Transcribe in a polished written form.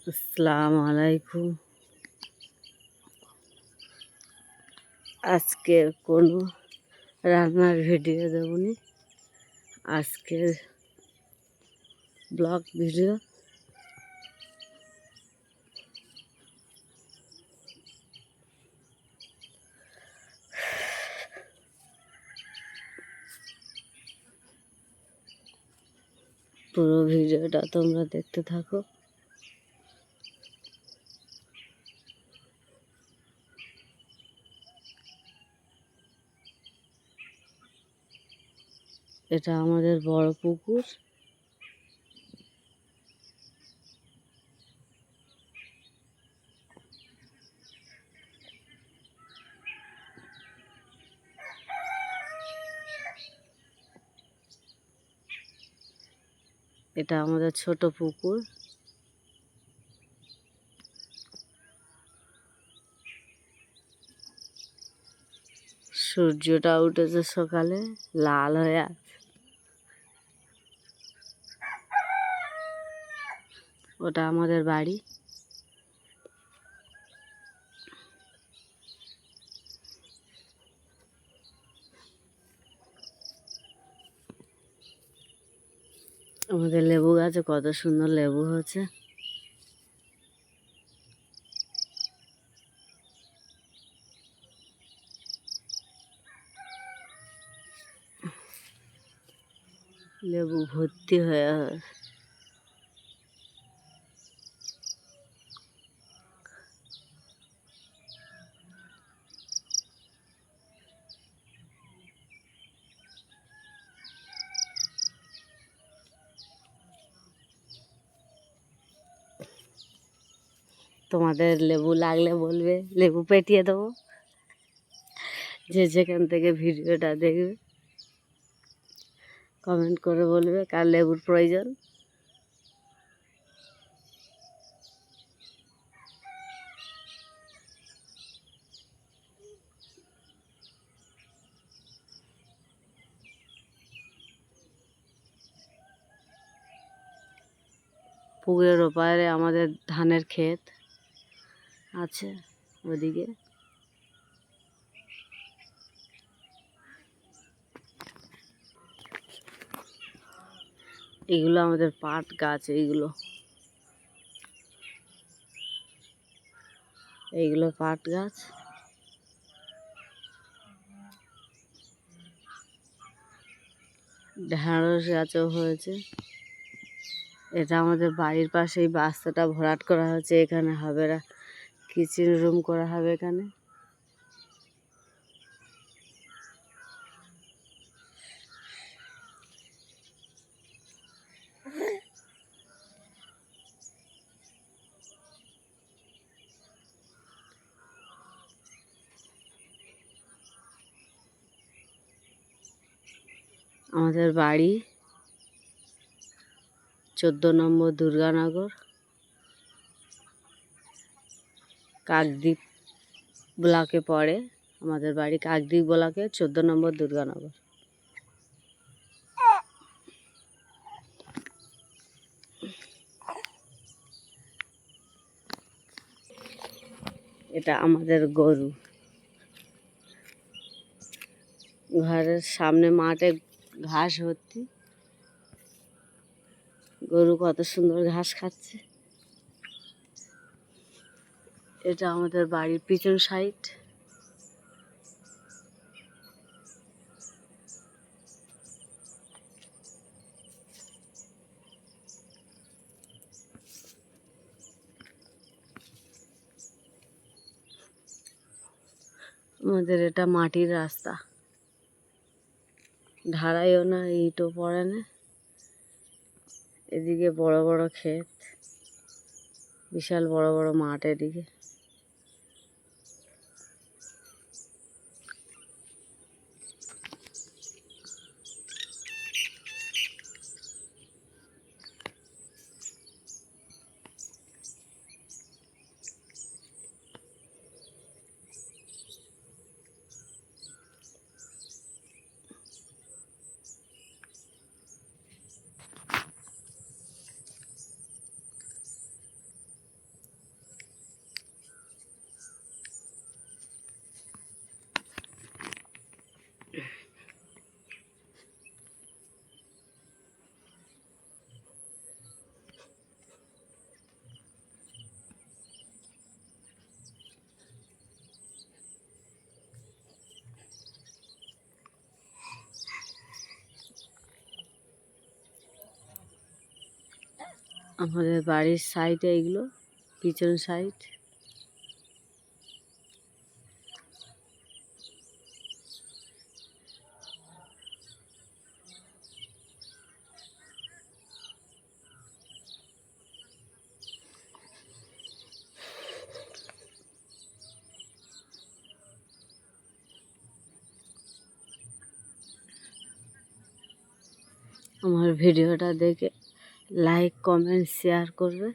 আসসালামু আলাইকুম। আজকের কোনো রান্নার ভিডিও দেবনি, আজকের ব্লগ ভিডিও। পুরো ভিডিওটা তোমরা দেখতে থাকো। এটা আমাদের বড় পুকুর। এটা আমাদের ছোট পুকুর। সূর্যটা উঠেছে সকালে, লাল হয়ে আছে। ওটা আমাদের বাড়ি। আমাদের লেবু গাছে কত সুন্দর লেবু হচ্ছে। লেবু ভর্তি হয়ে আছে। তোমাদের লেবু লাগলে বলবে, লেবু পেটিয়ে দেবো। যে যেখান থেকে ভিডিওটা দেখবে কমেন্ট করে বলবে কার লেবুর প্রয়োজন। পুকুরের ওপারে আমাদের ধানের ক্ষেত আছে ওদিকে। এগুলো আমাদের পাট গাছ। এইগুলো পাট গাছ। ঢেঁড়স গাছও হয়েছে। এটা আমাদের বাড়ির পাশেই বাস্তাটা ভরাট করা হয়েছে। এখানে হবে কিচেন রুম করা হবে এখানে। আমাদের বাড়ি 14 নম্বর দুর্গানগর, কাকদ্বীপ ব্লকে পড়ে। আমাদের বাড়ি কাকদ্বীপ ব্লকে 14 নম্বর দুর্গানগর। এটা আমাদের গরু। ঘরের সামনে মাঠে ঘাস ভর্তি। গরু কত সুন্দর ঘাস খাচ্ছে। এটা আমাদের বাড়ির পিছন সাইড। আমাদের এটা মাটির রাস্তা, ঢালাইও না, ইটও পড়ে না। এদিকে বড় বড় ক্ষেত, বিশাল বড় বড় মাঠ এদিকে। আমাদের বাড়ির সাইডে এগুলো, পিছন সাইড। আমার ভিডিওটা দেখে লাইক, কমেন্ট, শেয়ার করবে।